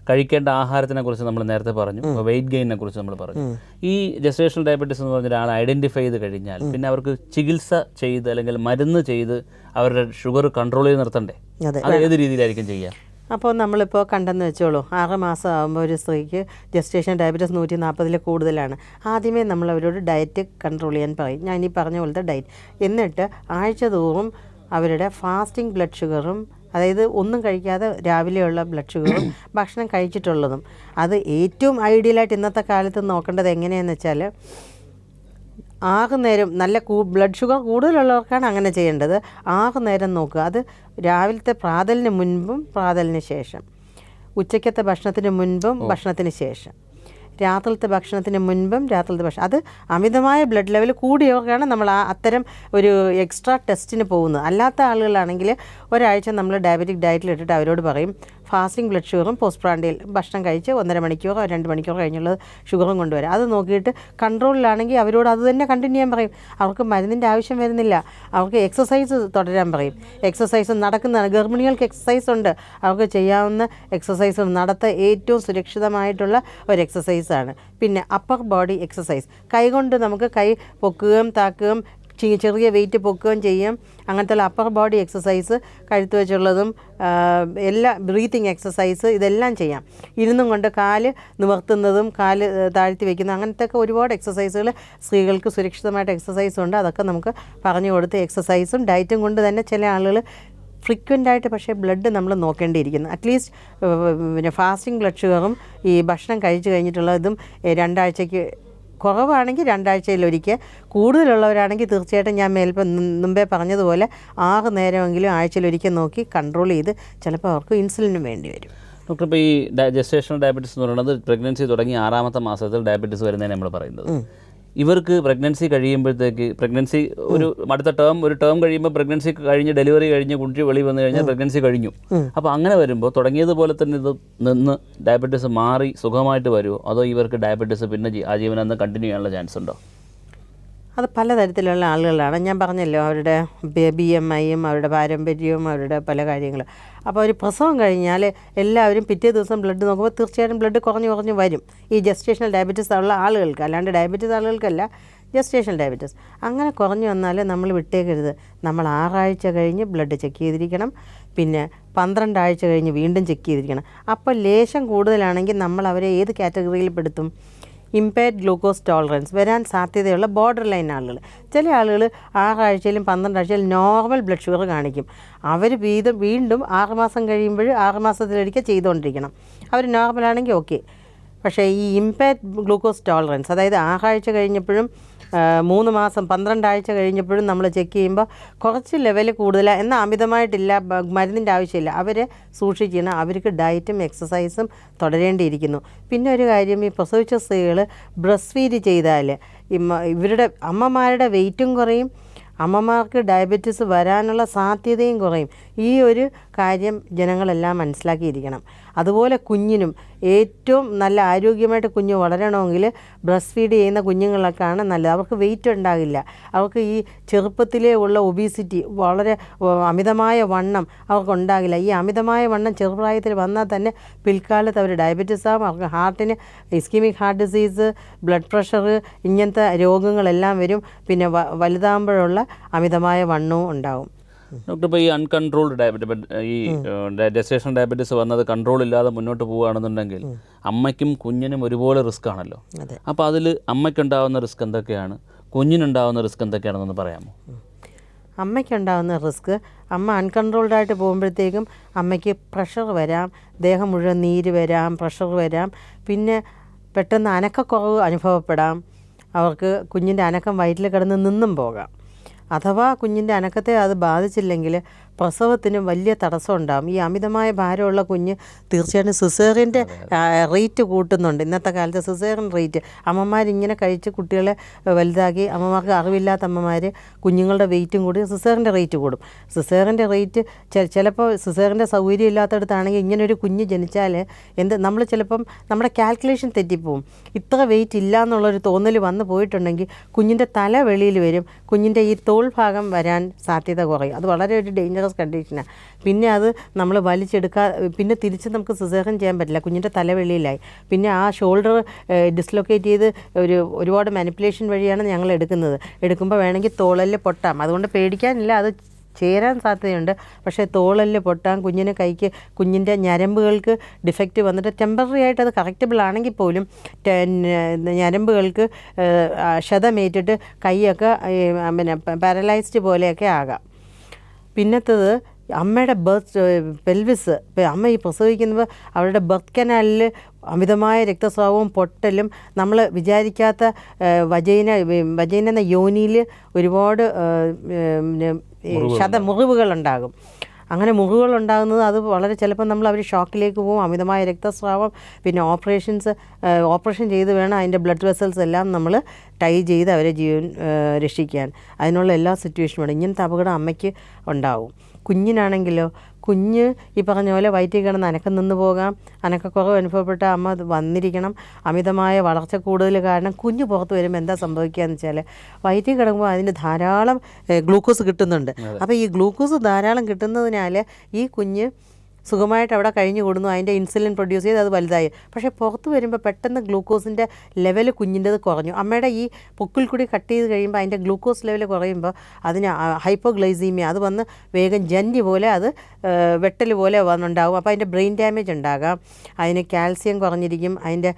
കഴിക്കേണ്ട ആഹാരത്തിനെ കുറിച്ച് നമ്മൾ നേരത്തെ പറഞ്ഞു, വെയിറ്റ് ഗെയിനെ കുറിച്ച് നമ്മൾ പറഞ്ഞു. ഈ ജസ്റ്റേഷണൽ ഡയബറ്റീസ് എന്ന് പറഞ്ഞ ഒരാൾ ഐഡൻറ്റിഫൈ ചെയ്ത് കഴിഞ്ഞാൽ പിന്നെ അവർക്ക് ചികിത്സ ചെയ്ത് അല്ലെങ്കിൽ മരുന്ന് ചെയ്ത് അവരുടെ ഷുഗർ കൺട്രോൾ ചെയ്ത് നിർത്തണ്ടേ? അത് ഏത് രീതിയിലായിരിക്കും ചെയ്യുക? അപ്പോൾ നമ്മളിപ്പോൾ കണ്ടെന്ന് വെച്ചോളൂ, 6 മാസം ആകുമ്പോൾ ഒരു സ്ത്രീക്ക് ജസ്റ്റേഷൻ ഡയബറ്റീസ് 140 കൂടുതലാണ്. ആദ്യമേ നമ്മൾ അവരോട് ഡയറ്റ് കൺട്രോൾ ചെയ്യാൻ പറയും. ഞാൻ ഈ പറഞ്ഞ പോലത്തെ ഡയറ്റ്. എന്നിട്ട് ആഴ്ച തോറും അവരുടെ ഫാസ്റ്റിംഗ് ബ്ലഡ് ഷുഗറും, അതായത് ഒന്നും കഴിക്കാതെ രാവിലെയുള്ള ബ്ലഡ് ഷുഗറും ഭക്ഷണം കഴിച്ചിട്ടുള്ളതും, അത് ഏറ്റവും ഐഡിയലായിട്ട് ഇന്നത്തെ കാലത്ത് നോക്കേണ്ടത് എങ്ങനെയാണെന്ന് വെച്ചാൽ 6 നേരം നല്ല ബ്ലഡ് ഷുഗർ കൂടുതലുള്ളവർക്കാണ് അങ്ങനെ ചെയ്യേണ്ടത്. 6 നേരം നോക്കുക. അത് രാവിലത്തെ പ്രാതലിന് മുൻപും പ്രാതലിന് ശേഷം, ഉച്ചയ്ക്കത്തെ ഭക്ഷണത്തിന് മുൻപും ഭക്ഷണത്തിന് ശേഷം, രാത്രിലത്തെ ഭക്ഷണത്തിന് മുൻപും രാത്രിലത്തെ ഭക്ഷണം. അത് അമിതമായ ബ്ലഡ് ലെവൽ കൂടിയവർക്കാണ് നമ്മൾ അത്തരം ഒരു എക്സ്ട്രാ ടെസ്റ്റിന് പോകുന്നത്. അല്ലാത്ത ആളുകളാണെങ്കിൽ ഒരാഴ്ച നമ്മൾ ഡയബറ്റിക് ഡയറ്റിലിട്ടിട്ട് അവരോട് പറയും ഫാസ്റ്റിംഗ് ബ്ലഡ് ഷുഗറും പോസ്റ്റ് പ്രാൻഡിയൽ ഭക്ഷണം കഴിച്ച് 1.5 മണിക്കൂറോ 2 മണിക്കൂറോ കഴിഞ്ഞുള്ളത് ഷുഗറും കൊണ്ടുവരാം. അത് നോക്കിയിട്ട് കൺട്രോളിലാണെങ്കിൽ അവരോട് അത് തന്നെ കണ്ടിന്യൂ ചെയ്യാൻ പറയും. അവർക്ക് മരുന്നിൻ്റെ ആവശ്യം വരുന്നില്ല. അവർക്ക് എക്സസൈസ് തുടരാൻ പറയും. എക്സസൈസ് നടക്കുന്നതാണ്. ഗർഭിണികൾക്ക് എക്സസൈസ് ഉണ്ട്. അവർക്ക് ചെയ്യാവുന്ന എക്സസൈസ് നടത്ത ഏറ്റവും സുരക്ഷിതമായിട്ടുള്ള ഒരു എക്സസൈസാണ്. പിന്നെ അപ്പർ ബോഡി എക്സസൈസ്, കൈകൊണ്ട് നമുക്ക് കൈ പൊക്കുകയും താക്കുകയും ചെറിയ വെയിറ്റ് പൊക്കുകയും ചെയ്യും. അങ്ങനത്തെ അപ്പർ ബോഡി എക്സസൈസ്, കഴുത്ത് വെച്ചുള്ളതും എല്ലാ ബ്രീത്തിങ് എക്സസൈസ് ഇതെല്ലാം ചെയ്യാം. ഇരുന്നും കൊണ്ട് കാല് നിവർത്തുന്നതും കാല് താഴ്ത്തി വയ്ക്കുന്ന അങ്ങനത്തെ ഒക്കെ ഒരുപാട് എക്സസൈസുകൾ സ്ത്രീകൾക്ക് സുരക്ഷിതമായിട്ട് എക്സസൈസ് ഉണ്ട്. അതൊക്കെ നമുക്ക് പറഞ്ഞു കൊടുത്ത് എക്സസൈസും ഡയറ്റും കൊണ്ട് തന്നെ ചില ആളുകൾ ഫ്രീക്വൻ്റായിട്ട് പക്ഷേ ബ്ലഡ് നമ്മൾ നോക്കേണ്ടിയിരിക്കുന്നു. അറ്റ്ലീസ്റ്റ് പിന്നെ ഫാസ്റ്റിംഗ് ബ്ലഡ് ഷുഗറും ഈ ഭക്ഷണം കഴിച്ച് കഴിഞ്ഞിട്ടുള്ള ഇതും 2 ആഴ്ചയ്ക്ക് കുറവാണെങ്കിൽ 2 ആഴ്ചയിലൊരിക്കൽ, കൂടുതലുള്ളവരാണെങ്കിൽ തീർച്ചയായിട്ടും ഞാൻ മുമ്പേ പറഞ്ഞതുപോലെ 6 നേരമെങ്കിലും ആഴ്ചയിലൊരിക്കൽ നോക്കി കൺട്രോൾ ചെയ്ത് ചിലപ്പോൾ അവർക്ക് ഇൻസുലിനും വേണ്ടി വരും. ഡോക്ടർ, ഇപ്പോൾ ഈ ജസ്റ്റേഷണൽ ഡയബറ്റീസ് എന്ന് പറയുന്നത് പ്രഗ്നൻസി തുടങ്ങി 6ാമത്തെ മാസത്തിൽ ഡയബറ്റീസ് വരുന്നതിന് നമ്മൾ പറയുന്നത്. ഇവർക്ക് പ്രഗ്നൻസി കഴിയുമ്പോഴത്തേക്ക്, പ്രഗ്നൻസി ഒരു ടേം കഴിയുമ്പോൾ പ്രഗ്നൻസി കഴിഞ്ഞ് ഡെലിവറി കഴിഞ്ഞ് കുട്ടി വെളി വന്നു കഴിഞ്ഞാൽ പ്രഗ്നൻസി കഴിഞ്ഞു. അപ്പോൾ അങ്ങനെ വരുമ്പോൾ തുടങ്ങിയതുപോലെ തന്നെ ഇത് നിന്ന് ഡയബറ്റീസ് മാറി സുഖമായിട്ട് വരുമോ, അതോ ഇവർക്ക് ഡയബറ്റീസ് പിന്നെ ആജീവനം കണ്ടിന്യൂ ചെയ്യാനുള്ള ചാൻസ് ഉണ്ടോ? അത് പലതരത്തിലുള്ള ആളുകളാണ്. ഞാൻ പറഞ്ഞല്ലോ, അവരുടെ BMIയും അവരുടെ പാരമ്പര്യവും അവരുടെ പല കാര്യങ്ങളും. അപ്പോൾ ഒരു പ്രസവം കഴിഞ്ഞാൽ എല്ലാവരും പിറ്റേ ദിവസം ബ്ലഡ് നോക്കുമ്പോൾ തീർച്ചയായിട്ടും ബ്ലഡ് കുറഞ്ഞു വരും. ഈ ജസ്റ്റേഷണൽ ഡയബറ്റീസ് ഉള്ള ആളുകൾക്ക്, അല്ലാണ്ട് ഡയബറ്റീസ് ആളുകൾക്കല്ല, ജസ്റ്റേഷണൽ ഡയബറ്റീസ്. അങ്ങനെ കുറഞ്ഞു വന്നാൽ നമ്മൾ വിട്ടേക്കരുത്. നമ്മൾ 6 ആഴ്ച കഴിഞ്ഞ് ബ്ലഡ് ചെക്ക് ചെയ്തിരിക്കണം. പിന്നെ 12 ആഴ്ച കഴിഞ്ഞ് വീണ്ടും ചെക്ക് ചെയ്തിരിക്കണം. അപ്പോൾ ലേശം കൂടുതലാണെങ്കിൽ നമ്മൾ അവരെ ഏത് കാറ്റഗറിയിൽ പെടുത്തും? ഇമ്പയർഡ് ഗ്ലൂക്കോസ് ടോളറൻസ് വരാൻ സാധ്യതയുള്ള ബോർഡർ ലൈൻ ആളുകൾ. ചില ആളുകൾ 6 ആഴ്ചയിലും 12 ആഴ്ചയിലും നോർമൽ ബ്ലഡ് ഷുഗർ കാണിക്കും. അവർ വീണ്ടും 6 മാസം കഴിയുമ്പോൾ 6 മാസത്തിലൊരിക്കൽ ചെയ്തുകൊണ്ടിരിക്കണം. അവർ നോർമലാണെങ്കിൽ ഓക്കെ. പക്ഷേ ഈ ഇംപയർഡ് ഗ്ലൂക്കോസ് ടോളറൻസ്, അതായത് 6 ആഴ്ച കഴിഞ്ഞപ്പോഴും 3 മാസം 12 ആഴ്ച കഴിഞ്ഞപ്പോഴും നമ്മൾ ചെക്ക് ചെയ്യുമ്പോൾ കുറച്ച് ലെവൽ കൂടുതലാണ്, എന്നാൽ അമിതമായിട്ടില്ല, മരുന്നിൻ്റെ ആവശ്യമില്ല, അവരെ സൂക്ഷിക്കണം. അവർക്ക് ഡയറ്റും എക്സസൈസും തുടരേണ്ടിയിരിക്കുന്നു. പിന്നെ ഒരു കാര്യം, ഈ പ്രസവിച്ച സ്ത്രീകൾ ബ്രസ്റ്റ് ഫീഡ് ചെയ്താൽ ഇവരുടെ അമ്മമാരുടെ വെയിറ്റും കുറയും, അമ്മമാർക്ക് ഡയബറ്റീസ് വരാനുള്ള സാധ്യതയും കുറയും. ഈ ഒരു കാര്യം ജനങ്ങളെല്ലാം മനസ്സിലാക്കിയിരിക്കണം. അതുപോലെ കുഞ്ഞിനും ഏറ്റവും നല്ല ആരോഗ്യമായിട്ട് കുഞ്ഞ് വളരണമെങ്കിൽ ബ്രസ്റ്റ് ഫീഡ് ചെയ്യുന്ന കുഞ്ഞുങ്ങളൊക്കെയാണ് നല്ലത്. അവർക്ക് വെയിറ്റ് ഉണ്ടാകില്ല, അവർക്ക് ഈ ചെറുപ്പത്തിലേ ഉള്ള ഒബീസിറ്റി, വളരെ അമിതമായ വണ്ണം അവർക്കുണ്ടാകില്ല. ഈ അമിതമായ വണ്ണം ചെറുപ്രായത്തിൽ വന്നാൽ തന്നെ പിൽക്കാലത്ത് അവർ ഡയബറ്റീസ് ആകും, അവർക്ക് ഹാർട്ടിന് ischaemic heart disease, blood pressure, ഇങ്ങനത്തെ രോഗങ്ങളെല്ലാം വരും. പിന്നെ വലുതാകുമ്പോഴുള്ള അമിതമായ വണ്ണവും ഉണ്ടാകും. ഡോക്ടർ, ഇപ്പോൾ ഈ അൺകൺട്രോൾഡ് ഡയബറ്റിസ്, ഈ ജസ്റ്റേഷണൽ ഡയബറ്റീസ് വന്നത് കൺട്രോൾ ഇല്ലാതെ മുന്നോട്ട് പോവുകയാണെന്നുണ്ടെങ്കിൽ അമ്മയ്ക്കും കുഞ്ഞിനും ഒരുപോലെ റിസ്ക് ആണല്ലോ. അപ്പോൾ അതിൽ അമ്മയ്ക്കുണ്ടാകുന്ന റിസ്ക് എന്തൊക്കെയാണ്, കുഞ്ഞിനുണ്ടാകുന്ന റിസ്ക് എന്തൊക്കെയാണെന്നൊന്ന് പറയാമോ? അമ്മയ്ക്കുണ്ടാകുന്ന റിസ്ക്, അമ്മ അൺകൺട്രോൾഡായിട്ട് പോകുമ്പോഴത്തേക്കും അമ്മയ്ക്ക് പ്രഷർ വരാം, ദേഹം മുഴുവൻ നീര് വരാം, പ്രഷർ വരാം. പിന്നെ പെട്ടെന്ന് അനക്കക്കുറവ് അനുഭവപ്പെടാം, അവർക്ക് കുഞ്ഞിൻ്റെ അനക്കം വയറ്റിൽ കിടന്ന് നിന്നും പോകാം. അഥവാ കുഞ്ഞിൻ്റെ അനക്കത്തെ അത് ബാധിച്ചില്ലെങ്കിൽ പ്രസവത്തിന് വലിയ തടസ്സം ഉണ്ടാകും. ഈ അമിതമായ ഭാരമുള്ള കുഞ്ഞ് തീർച്ചയായിട്ടും സിസേറിയൻ്റെ റേറ്റ് കൂട്ടുന്നുണ്ട്. ഇന്നത്തെ കാലത്ത് സിസേറിയൻ റേറ്റ്, അമ്മമാരിങ്ങനെ കഴിച്ച് കുട്ടികളെ വലുതാക്കി, അമ്മമാർക്ക് അറിവില്ലാത്ത അമ്മമാർ കുഞ്ഞുങ്ങളുടെ വെയിറ്റും കൂടി സിസേറിൻ്റെ റേറ്റ് കൂടും. സിസേറിൻ്റെ റേറ്റ് ചിലപ്പോൾ സിസേറിൻ്റെ സൗകര്യം ഇല്ലാത്തടത്താണെങ്കിൽ ഇങ്ങനൊരു കുഞ്ഞ് ജനിച്ചാൽ നമ്മൾ ചിലപ്പം നമ്മുടെ കാൽക്കുലേഷൻ തെറ്റിപ്പോവും. ഇത്ര വെയിറ്റ് ഇല്ല എന്നുള്ളൊരു തോന്നൽ വന്നു പോയിട്ടുണ്ടെങ്കിൽ കുഞ്ഞിൻ്റെ തല വെളിയിൽ വരും, കുഞ്ഞിൻ്റെ ഈ തോൾ ഭാഗം വരാൻ സാധ്യത കുറയും. അത് വളരെ ഒരു ഡേഞ്ചറസ് കണ്ടീഷനാണ്. പിന്നെ അത് നമ്മൾ പിന്നെ തിരിച്ച് നമുക്ക് സിസേറിയൻ ചെയ്യാൻ പറ്റില്ല, കുഞ്ഞിൻ്റെ തലവെളിയിലായി. പിന്നെ ആ ഷോൾഡർ ഡിസ്ലൊക്കേറ്റ് ചെയ്ത് ഒരുപാട് മാനിപ്പുലേഷൻ വഴിയാണ് ഞങ്ങൾ എടുക്കുമ്പോൾ വേണമെങ്കിൽ തോളല് പൊട്ടാം. അതുകൊണ്ട് പേടിക്കാനില്ല, അത് ചേരാൻ സാധ്യതയുണ്ട്. പക്ഷേ തോളല് പൊട്ടാൻ, കുഞ്ഞിൻ്റെ ഞരമ്പുകൾക്ക് ഡിഫക്റ്റ് വന്നിട്ട് ടെമ്പററി ആയിട്ട് അത് കറക്റ്റബിൾ ആണെങ്കിൽ പോലും ഞരമ്പുകൾക്ക് ക്ഷതമേറ്റിട്ട് കൈയൊക്കെ പിന്നെ പാരലൈസ്ഡ് പോലെയൊക്കെ ആകാം. പിന്നത്തത് അമ്മയുടെ പെൽവിസ്, അമ്മ ഈ പ്രസവിക്കുമ്പോൾ അവരുടെ ബർത്ത് കനാലിൽ അമിതമായ രക്തസ്രാവവും പൊട്ടലും, നമ്മൾ വിചാരിക്കാത്ത വജൈന എന്ന യോനിയിൽ ഒരുപാട് മുറിവുകളുണ്ടാകും. അങ്ങനെ മുറിവുകളുണ്ടാകുന്നത് അത് വളരെ ചിലപ്പോൾ അവർ ഷോക്കിലേക്ക് പോകും, അമിതമായ രക്തസ്രാവം. പിന്നെ ഓപ്പറേഷൻ ചെയ്ത് വേണം അതിൻ്റെ ബ്ലഡ് വെസൽസ് എല്ലാം നമ്മൾ ടൈ ചെയ്ത് അവരെ ജീവൻ രക്ഷിക്കാൻ. അതിനുള്ള എല്ലാ സിറ്റുവേഷനും ഇങ്ങനത്തെ അപകടം അമ്മയ്ക്ക് ഉണ്ടാവും. കുഞ്ഞിനാണെങ്കിലോ, കുഞ്ഞ് ഈ പറഞ്ഞ പോലെ വയറ്റിൽ കിടന്ന് അനക്കം നിന്ന് പോകാം, അനക്കക്കുറവ് അനുഭവപ്പെട്ട അമ്മ വന്നിരിക്കണം. അമിതമായ വളർച്ച കൂടുതൽ കാരണം കുഞ്ഞ് പുറത്ത് വരുമ്പോൾ എന്താ സംഭവിക്കുകയെന്ന് വെച്ചാൽ, വയറ്റിൽ കിടക്കുമ്പോൾ അതിന് ധാരാളം ഗ്ലൂക്കോസ് കിട്ടുന്നുണ്ട്. അപ്പോൾ ഈ ഗ്ലൂക്കോസ് ധാരാളം കിട്ടുന്നതിനാൽ ഈ കുഞ്ഞ് സുഖമായിട്ട് അവിടെ കഴിഞ്ഞു കൂടുന്നു, അതിൻ്റെ ഇൻസുലിൻ പ്രൊഡ്യൂസ് ചെയ്ത് അത് വലുതായി. പക്ഷേ പുറത്ത് വരുമ്പോൾ പെട്ടെന്ന് ഗ്ലൂക്കോസിൻ്റെ ലെവൽ കുഞ്ഞിൻ്റെത് കുറഞ്ഞു. അമ്മയുടെ ഈ പൊക്കിൽ കൂടി കട്ട് ചെയ്ത് കഴിയുമ്പോൾ അതിൻ്റെ ഗ്ലൂക്കോസ് ലെവൽ കുറയുമ്പോൾ അതിന് ഹൈപ്പോഗ്ലൈസീമിയ അത് വന്ന് വേഗം ജന്നി പോലെ അത് വെട്ടൽ പോലെ വന്നുണ്ടാകും. അപ്പോൾ അതിൻ്റെ ബ്രെയിൻ ഡാമേജ് ഉണ്ടാകാം, അതിന് കാൽസ്യം കുറഞ്ഞിരിക്കും, അതിൻ്റെ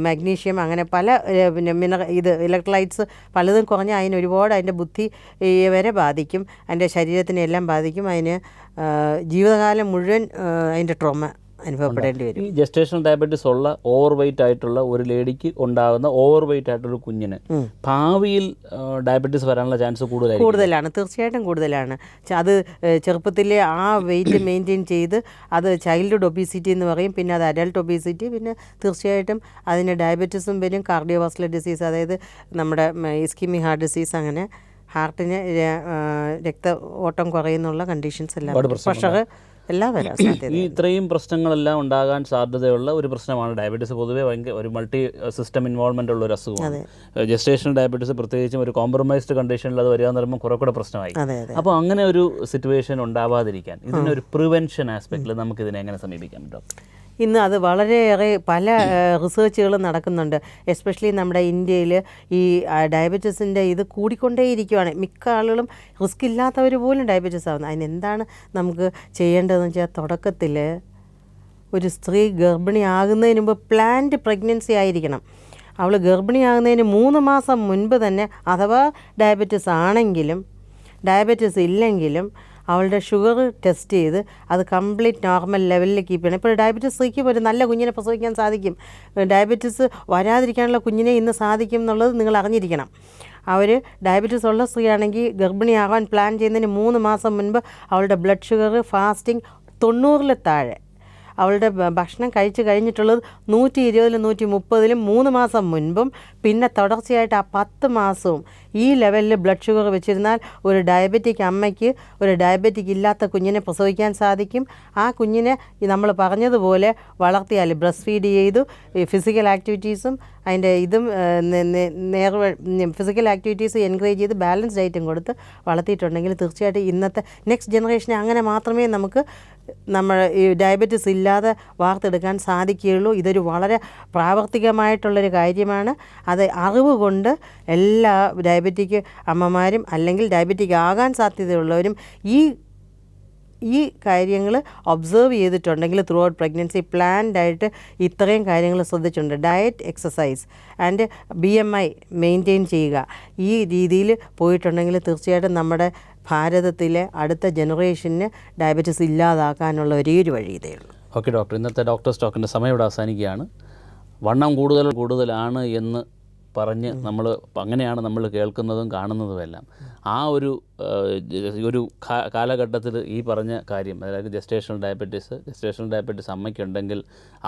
മാഗ്നീഷ്യം, അങ്ങനെ പല പിന്നെ ഇലക്ട്രോലൈറ്റ്സ് പലതും കുറഞ്ഞ് അതിന് ഒരുപാട് അതിൻ്റെ ബുദ്ധി വരെ ബാധിക്കും, അതിൻ്റെ ശരീരത്തിനെല്ലാം ബാധിക്കും. അതിന് ജീവിതകാലം മുഴുവൻ അതിൻ്റെ ട്രോമ അനുഭവപ്പെടേണ്ടി വരും. ഈ ജസ്റ്റേഷണൽ ഡയബറ്റീസ് ഉള്ള ഓവർ വെയിറ്റ് ആയിട്ടുള്ള ഒരു ലേഡിക്ക് ഉണ്ടാകുന്ന ഓവർ വെയിറ്റ് ആയിട്ടുള്ള കുഞ്ഞിന് ഭാവിയിൽ ഡയബറ്റീസ് വരാനുള്ള ചാൻസ് കൂടുതലാണ്. തീർച്ചയായിട്ടും കൂടുതലാണ്. അത് ചെറുപ്പത്തിലെ ആ വെയിറ്റ് മെയിൻറ്റെയിൻ ചെയ്ത് അത് ചൈൽഡ്ഹുഡ് ഒബീസിറ്റി എന്ന് പറയും, പിന്നെ അത് അഡൽട്ട് ഒബീസിറ്റി, പിന്നെ തീർച്ചയായിട്ടും അതിന് ഡയബറ്റീസും വരും, കാർഡിയോവാസ്കുലർ ഡിസീസ്, അതായത് നമ്മുടെ ഇസ്കീമിക് ഹാർട്ട് ഡിസീസ്, അങ്ങനെ ഹാർട്ടിന് രക്ത ഓട്ടം കുറയുന്നുള്ള കണ്ടീഷൻസ് എല്ലാം, പ്രഷർ എല്ലാം വരാൻ സാധ്യത. ഈ ഇത്രയും പ്രശ്നങ്ങളെല്ലാം ഉണ്ടാകാൻ സാധ്യതയുള്ള ഒരു പ്രശ്നമാണ് ഡയബറ്റീസ്. പൊതുവെ ഒരു മൾട്ടി സിസ്റ്റം ഇൻവോൾവ്മെൻ്റ് ഉള്ള ഒരു അസുഖമാണ് ജസ്റ്റേഷണൽ ഡയബറ്റീസ്. പ്രത്യേകിച്ചും ഒരു കോംപ്രമൈസ്ഡ് കണ്ടീഷനിൽ അത് വരിക എന്ന് പറയുമ്പോൾ കുറേ പ്രശ്നമായി. അപ്പോൾ അങ്ങനെ ഒരു സിറ്റുവേഷൻ ഉണ്ടാവാതിരിക്കാൻ ഇതിനൊരു പ്രിവെൻഷൻ ആസ്പെക്റ്റിൽ നമുക്ക് ഇതിനെ എങ്ങനെ സമീപിക്കാം ഡോക്ടർ? ഇന്ന് അത് വളരെയേറെ പല റിസർച്ചുകളും നടക്കുന്നുണ്ട്. എസ്പെഷ്യലി നമ്മുടെ ഇന്ത്യയിൽ ഈ ഡയബറ്റീസിൻ്റെ ഇത് കൂടിക്കൊണ്ടേയിരിക്കുകയാണ്. മിക്ക ആളുകളും റിസ്ക് ഇല്ലാത്തവർ പോലും ഡയബറ്റീസ് ആവുന്നത്. അതിനെന്താണ് നമുക്ക് ചെയ്യേണ്ടതെന്ന് വെച്ചാൽ, തുടക്കത്തിൽ ഒരു സ്ത്രീ ഗർഭിണിയാകുന്നതിന് മുമ്പ് പ്ലാൻഡ് പ്രഗ്നൻസി ആയിരിക്കണം. അവൾ ഗർഭിണിയാകുന്നതിന് 3 മാസം മുൻപ് തന്നെ, അഥവാ ഡയബറ്റീസ് ആണെങ്കിലും ഡയബറ്റീസ് ഇല്ലെങ്കിലും അവളുടെ ഷുഗർ ടെസ്റ്റ് ചെയ്ത് അത് കംപ്ലീറ്റ് നോർമൽ ലെവലിൽ കീപ്പ് ചെയ്യണം. ഇപ്പോൾ ഡയബറ്റീസ് ഫ്രീക്ക് ഒരു നല്ല കുഞ്ഞിനെ പ്രസവിക്കാൻ സാധിക്കും. ഡയബറ്റീസ് വരാതിരിക്കാനുള്ള കുഞ്ഞിനെ ഇന്ന് സാധിക്കും എന്നുള്ളത് നിങ്ങൾ അറിഞ്ഞിരിക്കണം. അവർ ഡയബറ്റീസ് ഉള്ള സ്ത്രീയാണെങ്കിൽ ഗർഭിണിയാകാൻ പ്ലാൻ ചെയ്യുന്നതിന് 3 മാസം മുൻപ് അവളുടെ ബ്ലഡ് ഷുഗർ ഫാസ്റ്റിംഗ് 90-ൽ താഴെ, അവളുടെ ഭക്ഷണം കഴിച്ച് കഴിഞ്ഞിട്ടുള്ളത് 120-ലും 130-ലും 3 മാസം മുൻപും പിന്നെ തുടർച്ചയായിട്ട് ആ 10 മാസവും ഈ ലെവലിൽ ബ്ലഡ് ഷുഗർ വെച്ചിരുന്നാൽ ഒരു ഡയബറ്റിക് അമ്മയ്ക്ക് ഒരു ഡയബറ്റിക് ഇല്ലാത്ത കുഞ്ഞിനെ പ്രസവിക്കാൻ സാധിക്കും. ആ കുഞ്ഞിനെ നമ്മൾ പറഞ്ഞതുപോലെ വളർത്തിയാൽ ബ്രസ്റ്റ് ഫീഡ് ചെയ്തു ഫിസിക്കൽ ആക്ടിവിറ്റീസും അതിൻ്റെ ഇതും ഫിസിക്കൽ ആക്ടിവിറ്റീസ് എൻകറേജ് ചെയ്ത് ബാലൻസ് ഡയറ്റും കൊടുത്ത് വളർത്തിയിട്ടുണ്ടെങ്കിൽ തീർച്ചയായിട്ടും ഇന്നത്തെ നെക്സ്റ്റ് ജനറേഷനെ അങ്ങനെ മാത്രമേ നമുക്ക് നമ്മൾ ഈ ഡയബറ്റീസ് ഇല്ലാതെ വാർത്തെടുക്കാൻ സാധിക്കുകയുള്ളൂ. ഇതൊരു വളരെ പ്രാവർത്തികമായിട്ടുള്ളൊരു കാര്യമാണ്. അത് അറിവ് കൊണ്ട് എല്ലാ ഡയബറ്റിക് അമ്മമാരും അല്ലെങ്കിൽ ഡയബറ്റിക് ആകാൻ സാധ്യതയുള്ളവരും ഈ കാര്യങ്ങൾ ഒബ്സേർവ് ചെയ്തിട്ടുണ്ടെങ്കിൽ ത്രൂ ഔട്ട് പ്രഗ്നൻസി പ്ലാൻഡായിട്ട് ഇത്രയും കാര്യങ്ങൾ ശ്രദ്ധിച്ചിട്ടുണ്ട്. Diet, exercise and BMI maintain ചെയ്യുക, ഈ രീതിയിൽ പോയിട്ടുണ്ടെങ്കിൽ തീർച്ചയായിട്ടും നമ്മുടെ ഭാരതത്തിലെ അടുത്ത ജനറേഷന് ഡയബറ്റീസ് ഇല്ലാതാക്കാനുള്ള ഒരേ ഒരു വഴി ഇതേ ഉള്ളൂ. ഓക്കെ ഡോക്ടർ, ഇന്നത്തെ ഡോക്ടർ സ്റ്റോക്കിൻ്റെ സമയം ഇവിടെ അവസാനിക്കുകയാണ്. വണ്ണം കൂടുതലാണ് എന്ന് പറഞ്ഞ് അങ്ങനെയാണ് നമ്മൾ കേൾക്കുന്നതും കാണുന്നതുമെല്ലാം. ആ ഒരു കാലഘട്ടത്തിൽ ഈ പറഞ്ഞ കാര്യം, അതായത് ജസ്റ്റേഷണൽ ഡയബറ്റീസ് അമ്മയ്ക്കുണ്ടെങ്കിൽ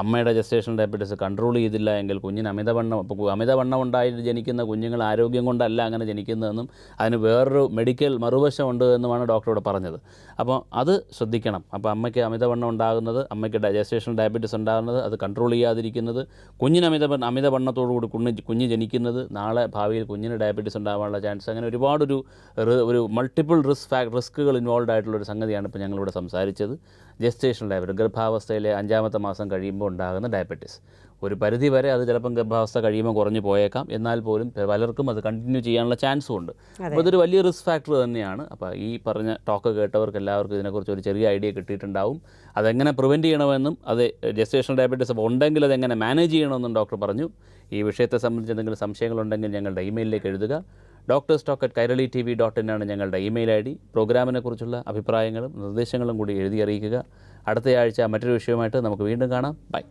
അമ്മയുടെ ജസ്റ്റേഷണൽ ഡയബറ്റീസ് കൺട്രോൾ ചെയ്തില്ല എങ്കിൽ കുഞ്ഞിന് അമിതവണ്ണം ഉണ്ടായിട്ട് ജനിക്കുന്ന കുഞ്ഞുങ്ങൾ ആരോഗ്യം കൊണ്ടല്ല അങ്ങനെ ജനിക്കുന്നതെന്നും അതിന് വേറൊരു മെഡിക്കൽ മറുവശമുണ്ട് എന്നുമാണ് ഡോക്ടറോട് പറഞ്ഞത്. അപ്പോൾ അത് ശ്രദ്ധിക്കണം. അപ്പോൾ അമ്മയ്ക്ക് അമിതവണ്ണം ഉണ്ടാകുന്നത്, അമ്മയ്ക്ക് ജസ്റ്റേഷണൽ ഡയബറ്റീസ് ഉണ്ടാകുന്നത്, അത് കൺട്രോൾ ചെയ്യാതിരിക്കുന്നത്, കുഞ്ഞിന് അമിതവണ്ണത്തോടുകൂടി കുഞ്ഞ് ജനിക്കുന്നത്, നാളെ ഭാവിയിൽ കുഞ്ഞിന് ഡയബറ്റീസ് ഉണ്ടാകാനുള്ള ചാൻസ്, അങ്ങനെ ഒരു മൾട്ടിപ്പിൾ റിസ്കുകൾ ഇൻവോൾവ് ആയിട്ടുള്ളൊരു സംഗതിയാണ് ഇപ്പോൾ ഞങ്ങളിവിടെ സംസാരിച്ചത്. ജസ്റ്റേഷണൽ ഡയബറ്റീസ്, ഗർഭാവസ്ഥയിലെ 5-ാമത്തെ മാസം കഴിയുമ്പോൾ ഉണ്ടാകുന്ന ഡയബറ്റീസ്. ഒരു പരിധി വരെ അത് ചിലപ്പം ഗർഭാവസ്ഥ കഴിയുമ്പോൾ കുറഞ്ഞു പോയേക്കാം, എന്നാൽ പോലും പലർക്കും അത് കണ്ടിന്യൂ ചെയ്യാനുള്ള ചാൻസും ഉണ്ട്. അപ്പോൾ ഇതൊരു വലിയ റിസ്ക് ഫാക്ടർ തന്നെയാണ്. അപ്പോൾ ഈ പറഞ്ഞ ടോക്ക് കേട്ടവർക്ക് എല്ലാവർക്കും ഇതിനെക്കുറിച്ച് ഒരു ചെറിയ ഐഡിയ കിട്ടിയിട്ടുണ്ടാവും. അതെങ്ങനെ പ്രിവെൻറ്റ് ചെയ്യണമെന്നും അത് ജസ്റ്റേഷണൽ ഡയബറ്റീസ് ഉണ്ടെങ്കിൽ അതെങ്ങനെ മാനേജ് ചെയ്യണമെന്നും ഡോക്ടർ പറഞ്ഞു. ഈ വിഷയത്തെ സംബന്ധിച്ച് എന്തെങ്കിലും സംശയങ്ങളുണ്ടെങ്കിൽ ഞങ്ങളുടെ ഇമെയിലിലേക്ക് എഴുതുക. doctorstock@kairatv.in ആണ് ഞങ്ങളുടെ ഇമെയിൽ ID. പ്രോഗ്രാമിനെ കുറിച്ചുള്ള അഭിപ്രായങ്ങളും നിർദ്ദേശങ്ങളും കൂടി എഴുതി അറിയിക്കുക. അടുത്തയാഴ്ച മറ്റൊരു വിഷയവുമായിട്ട് നമുക്ക് വീണ്ടും കാണാം. ബൈ.